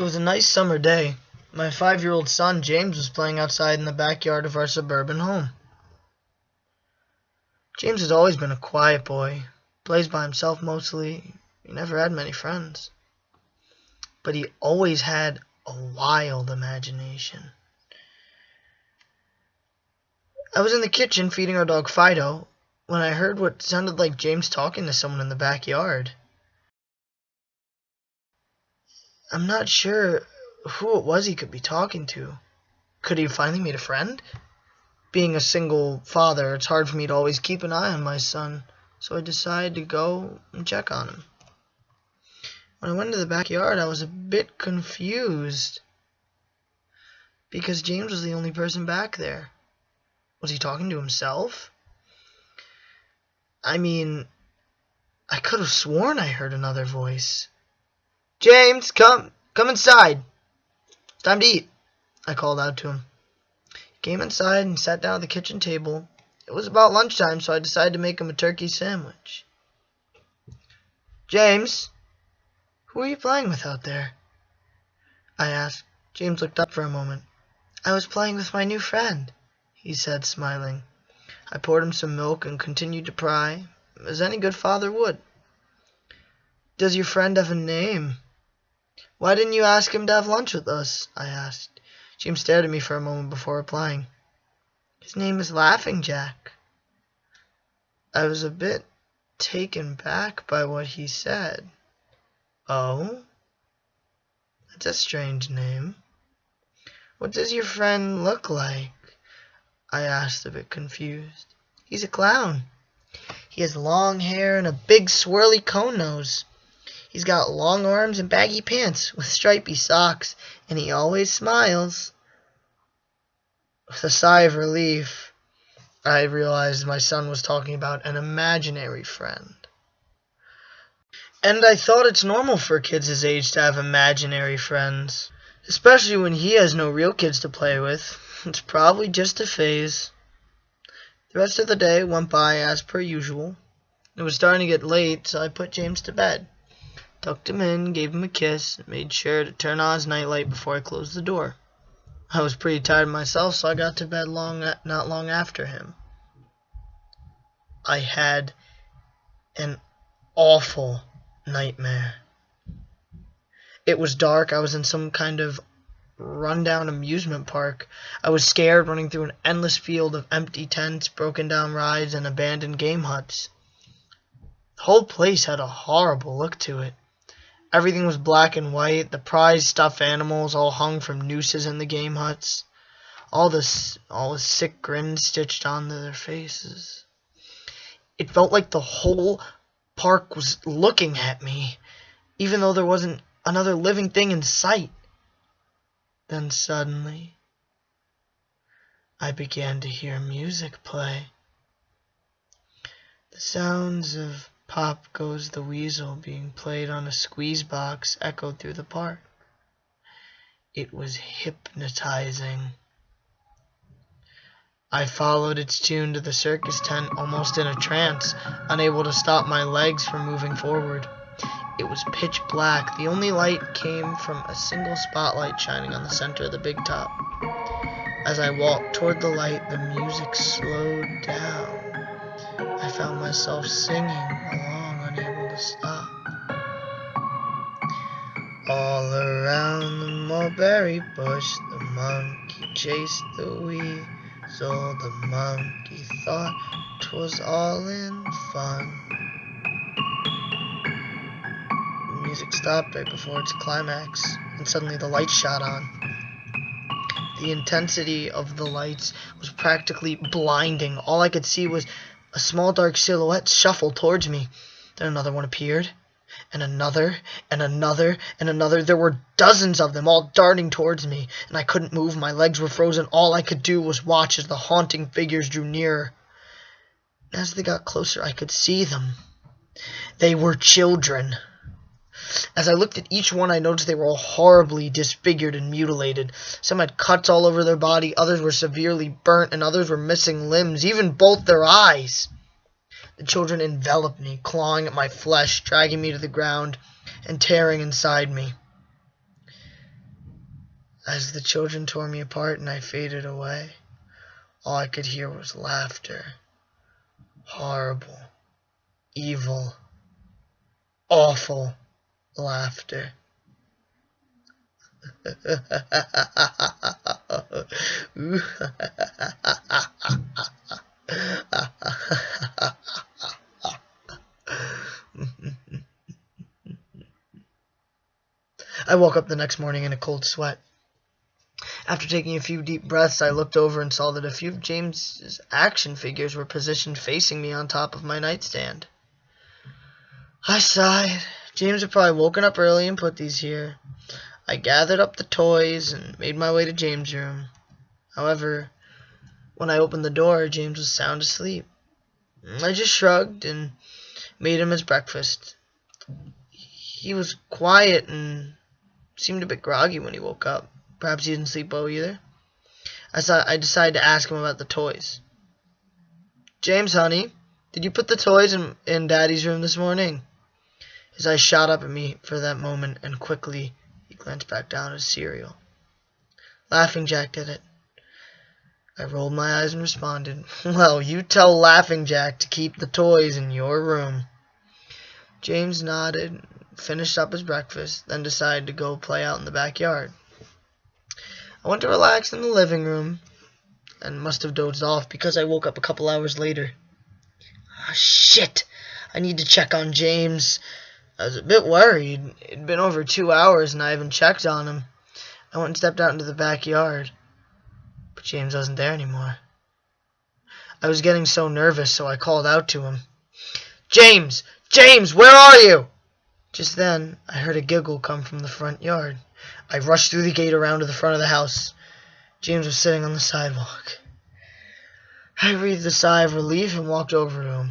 was a nice summer day. My 5-year-old son, James, was playing outside in the backyard of our suburban home. James has always been a quiet boy, plays by himself mostly. He never had many friends. But he always had a wild imagination. I was in the kitchen feeding our dog Fido when I heard what sounded like James talking to someone in the backyard. I'm not sure who it was he could be talking to. Could he have finally made a friend? Being a single father, it's hard for me to always keep an eye on my son, so I decided to go and check on him. When I went into the backyard, I was a bit confused because James was the only person back there. Was he talking to himself? I mean, I could have sworn I heard another voice. "James, come inside. It's time to eat," I called out to him. He came inside and sat down at the kitchen table. It was about lunchtime, so I decided to make him a turkey sandwich. "James, who are you playing with out there?" I asked. James looked up for a moment. "I was playing with my new friend," he said, smiling. I poured him some milk and continued to pry, as any good father would. "Does your friend have a name? Why didn't you ask him to have lunch with us?" I asked. James stared at me for a moment before replying. "His name is Laughing Jack." I was a bit taken back by what he said. "Oh? That's a strange name. What does your friend look like?" I asked, a bit confused. "He's a clown. He has long hair and a big swirly cone nose. He's got long arms and baggy pants with stripy socks, and he always smiles." With a sigh of relief, I realized my son was talking about an imaginary friend. And I thought it's normal for kids his age to have imaginary friends, especially when he has no real kids to play with. It's probably just a phase. The rest of the day went by as per usual. It was starting to get late, so I put James to bed, tucked him in, gave him a kiss, and made sure to turn on his nightlight before I closed the door. I was pretty tired myself, so I got to bed not long after him. I had an awful nightmare. It was dark. I was in some kind of rundown amusement park. I was scared, running through an endless field of empty tents, broken down rides, and abandoned game huts. The whole place had a horrible look to it. Everything was black and white. The prized stuffed animals all hung from nooses in the game huts. All the sick grins stitched onto their faces. It felt like the whole park was looking at me, even though there wasn't another living thing in sight. Then suddenly, I began to hear music play. The sounds of "Pop Goes the Weasel" being played on a squeeze box echoed through the park. It was hypnotizing. I followed its tune to the circus tent, almost in a trance, unable to stop my legs from moving forward. It was pitch black. The only light came from a single spotlight shining on the center of the big top. As I walked toward the light, the music slowed down. I found myself singing along, unable to stop. All around the mulberry bush, the monkey chased the weasel. The monkey thought 'twas all in fun. The music stopped right before its climax, and suddenly the lights shot on. The intensity of the lights was practically blinding. All I could see was a small dark silhouette shuffle towards me. Then another one appeared, and another, and another, and another. There were dozens of them, all darting towards me, and I couldn't move. My legs were frozen. All I could do was watch as the haunting figures drew nearer. As they got closer, I could see them. They were children. As I looked at each one, I noticed they were all horribly disfigured and mutilated. Some had cuts all over their body, others were severely burnt, and others were missing limbs, even both their eyes. The children enveloped me, clawing at my flesh, dragging me to the ground, and tearing inside me. As the children tore me apart and I faded away, all I could hear was laughter. Horrible, evil, awful laughter. I woke up the next morning in a cold sweat. After taking a few deep breaths, I looked over and saw that a few of James's action figures were positioned facing me on top of my nightstand. I sighed. James had probably woken up early and put these here. I gathered up the toys and made my way to James' room. However, when I opened the door, James was sound asleep. I just shrugged and made him his breakfast. He was quiet and seemed a bit groggy when he woke up. Perhaps he didn't sleep well either. I decided to ask him about the toys. James, honey, did you put the toys in Daddy's room this morning? His eyes shot up at me for that moment, and quickly he glanced back down at his cereal. Laughing Jack did it. I rolled my eyes and responded, Well, you tell Laughing Jack to keep the toys in your room. James nodded, finished up his breakfast, then decided to go play out in the backyard. I went to relax in the living room and must have dozed off because I woke up a couple hours later. Ah, shit! I need to check on James. I was a bit worried. It'd been over 2 hours and I haven't checked on him. I went and stepped out into the backyard, but James wasn't there anymore. I was getting so nervous, so I called out to him. James! James, where are you? Just then, I heard a giggle come from the front yard. I rushed through the gate around to the front of the house. James was sitting on the sidewalk. I breathed a sigh of relief and walked over to him.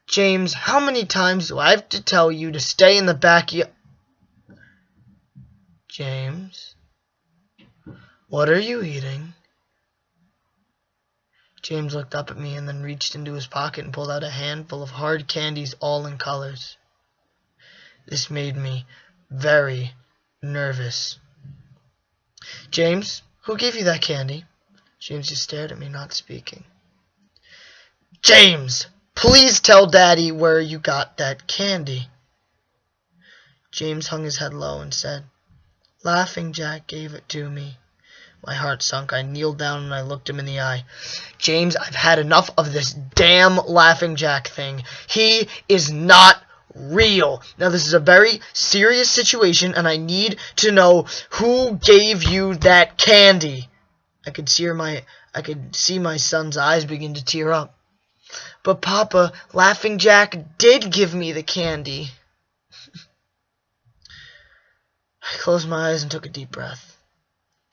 James, how many times do I have to tell you to stay in the backyard? James, what are you eating? James looked up at me and then reached into his pocket and pulled out a handful of hard candies, all in colors. This made me very nervous. James, who gave you that candy? James just stared at me, not speaking. James, please tell Daddy where you got that candy. James hung his head low and said, Laughing Jack gave it to me. My heart sunk. I kneeled down and I looked him in the eye. James, I've had enough of this damn Laughing Jack thing. He is not real. Now, this is a very serious situation, and I need to know who gave you that candy. I could see my son's eyes begin to tear up. But Papa, Laughing Jack did give me the candy. I closed my eyes and took a deep breath.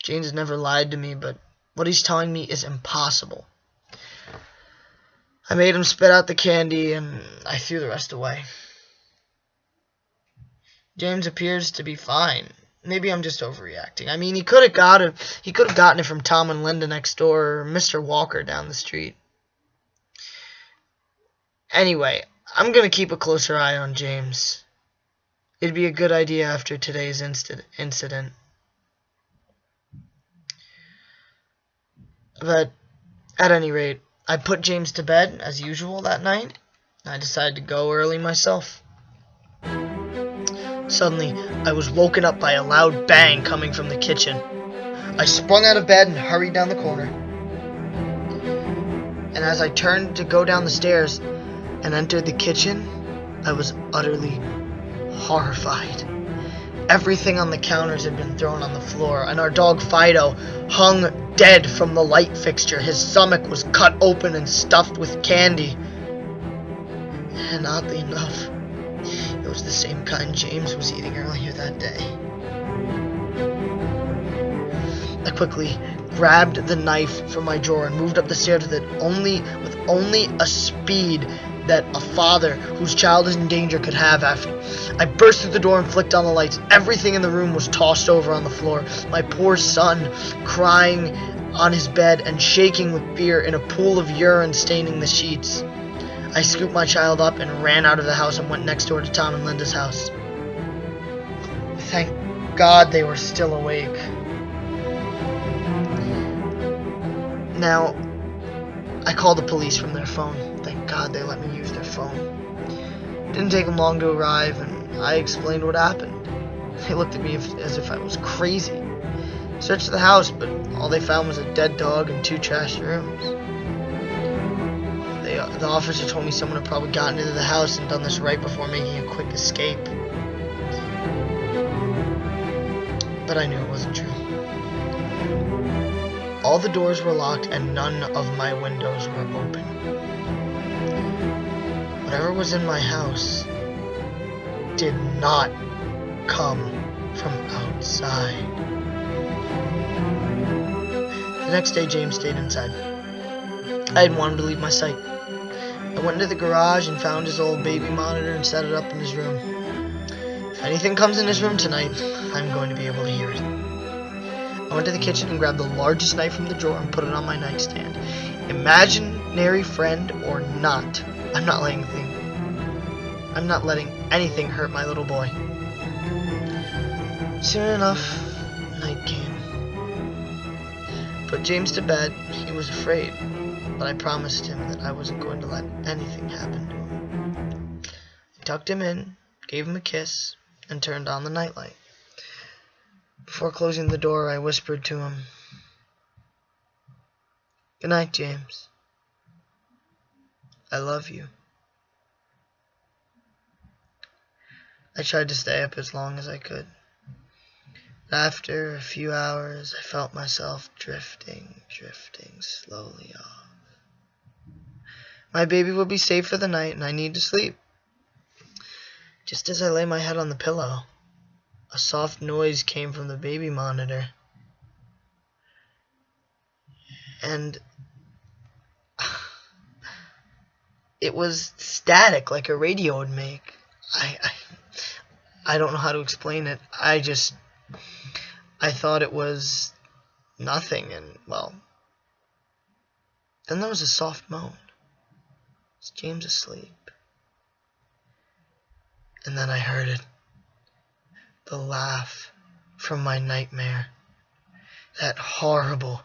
James has never lied to me, but what he's telling me is impossible. I made him spit out the candy, and I threw the rest away. James appears to be fine. Maybe I'm just overreacting. I mean, he could have gotten it from Tom and Linda next door, or Mr. Walker down the street. Anyway, I'm going to keep a closer eye on James. It'd be a good idea after today's incident. But, at any rate, I put James to bed, as usual, that night. I decided to go early myself. Suddenly, I was woken up by a loud bang coming from the kitchen. I sprung out of bed and hurried down the corner. And as I turned to go down the stairs and entered the kitchen, I was utterly horrified. Everything on the counters had been thrown on the floor, and our dog Fido hung dead from the light fixture. His stomach was cut open and stuffed with candy. And oddly enough, it was the same kind James was eating earlier that day. I quickly grabbed the knife from my drawer and moved up the stairs with only a speed that a father whose child is in danger could have after. I burst through the door and flicked on the lights. Everything in the room was tossed over on the floor. My poor son, crying on his bed and shaking with fear in a pool of urine staining the sheets. I scooped my child up and ran out of the house and went next door to Tom and Linda's house. Thank God they were still awake. Now, I called the police from their phone. Thank God they let me use their phone. Didn't take them long to arrive, and I explained what happened. They looked at me as if I was crazy. Searched the house, but all they found was a dead dog and 2 trashed rooms. The officer told me someone had probably gotten into the house and done this right before making a quick escape. But I knew it wasn't true. All the doors were locked and none of my windows were open. Whatever was in my house did not come from outside. The next day, James stayed inside. I didn't want him to leave my sight. I went into the garage and found his old baby monitor and set it up in his room. If anything comes in his room tonight, I'm going to be able to hear it. I went to the kitchen and grabbed the largest knife from the drawer and put it on my nightstand. Imaginary friend or not, I'm not letting anything hurt my little boy. Soon enough, night came. Put James to bed. He was afraid, but I promised him that I wasn't going to let anything happen to him. I tucked him in, gave him a kiss, and turned on the nightlight. Before closing the door, I whispered to him, "Good night, James. I love you." I tried to stay up as long as I could. After a few hours, I felt myself drifting slowly off. My baby will be safe for the night, and I need to sleep. Just as I lay my head on the pillow, a soft noise came from the baby monitor. And it was static, like a radio would make. I don't know how to explain it. I thought it was nothing, and, well, then there was a soft moan. Was James asleep? And then I heard it. The laugh from my nightmare. That horrible,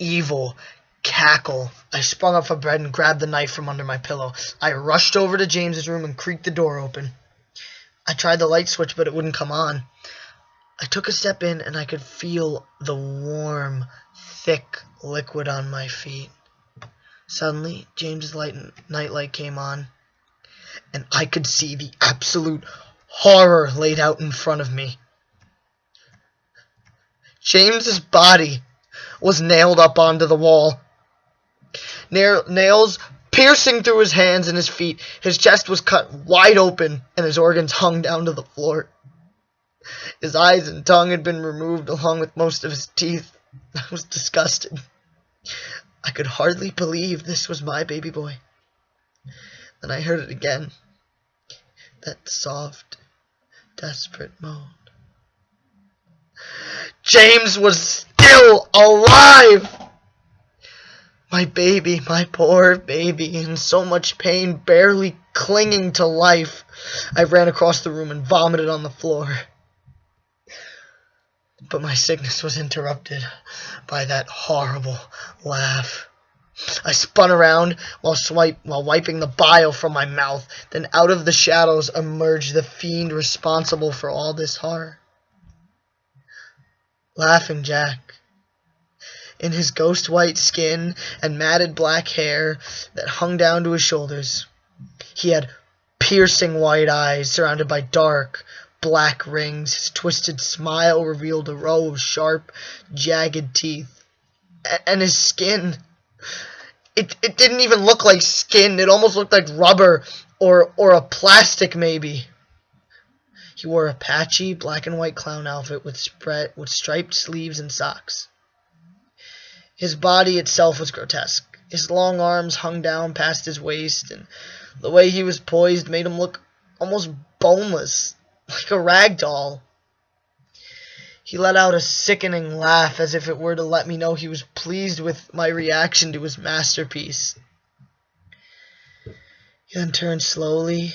evil cackle. I sprung up from bed and grabbed the knife from under my pillow. I rushed over to James's room and creaked the door open. I tried the light switch, but it wouldn't come on. I took a step in, and I could feel the warm, thick liquid on my feet. Suddenly, James's nightlight came on, and I could see the absolute horror laid out in front of me. James's body was nailed up onto the wall. Nails piercing through his hands and his feet. His chest was cut wide open, and his organs hung down to the floor. His eyes and tongue had been removed along with most of his teeth. I was disgusted. I could hardly believe this was my baby boy. Then I heard it again. That soft, desperate moan. James was still alive! My baby, my poor baby, in so much pain, barely clinging to life. I ran across the room and vomited on the floor. But my sickness was interrupted by that horrible laugh. I spun around while wiping the bile from my mouth. Then out of the shadows emerged the fiend responsible for all this horror. Laughing Jack. In his ghost-white skin and matted black hair that hung down to his shoulders. He had piercing white eyes surrounded by dark, black rings. His twisted smile revealed a row of sharp, jagged teeth. And his skin, it didn't even look like skin. It almost looked like rubber or a plastic, maybe. He wore a patchy black and white clown outfit with striped sleeves and socks. His body itself was grotesque. His long arms hung down past his waist, and the way he was poised made him look almost boneless, like a rag doll. He let out a sickening laugh as if it were to let me know he was pleased with my reaction to his masterpiece. He then turned slowly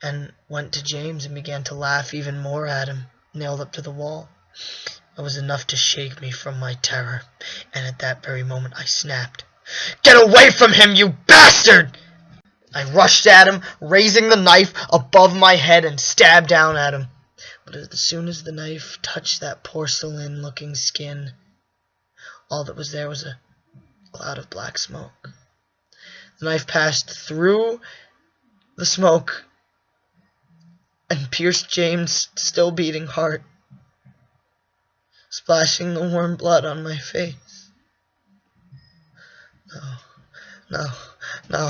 and went to James and began to laugh even more at him, nailed up to the wall. It was enough to shake me from my terror, and at that very moment I snapped. "Get away from him, you bastard!" I rushed at him, raising the knife above my head and stabbed down at him. But as soon as the knife touched that porcelain-looking skin, all that was there was a cloud of black smoke. The knife passed through the smoke and pierced James' still beating heart, splashing the warm blood on my face. No, no,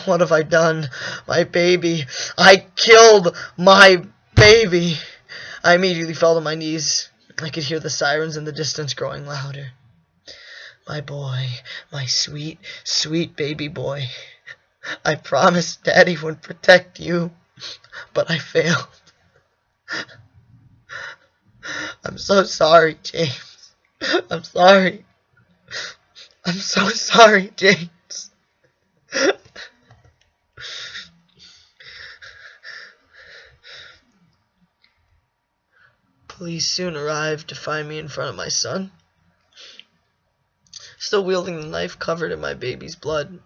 what have I done? My baby! I killed my baby! I immediately fell to my knees. I could hear the sirens in the distance growing louder. My boy, my sweet, sweet baby boy. I promised Daddy would protect you, but I failed. I'm so sorry, James. I'm sorry. I'm so sorry, James. Police soon arrived to find me in front of my son, still wielding the knife covered in my baby's blood.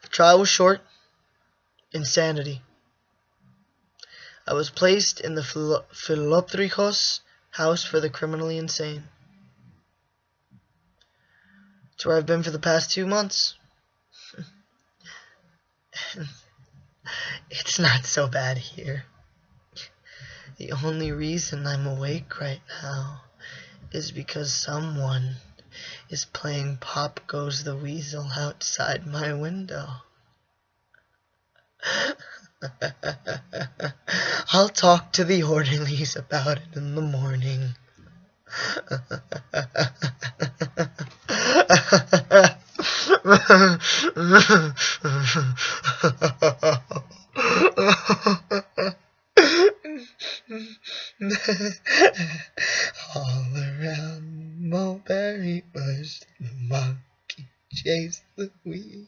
The trial was short. Insanity. I was placed in the Philoptrichos house for the criminally insane. It's where I've been for the past 2 months. It's not so bad here. The only reason I'm awake right now is because someone is playing Pop Goes the Weasel outside my window. I'll talk to the orderlies about it in the morning. All around Mulberry Bush, the monkey chased the weasel.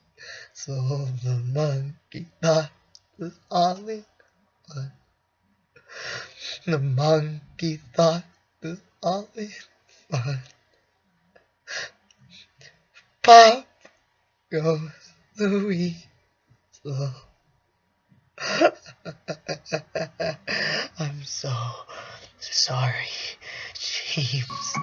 The monkey thought it was all in fun. The monkey thought it was all in fun. Pop goes the weasel. I'm so sorry, James.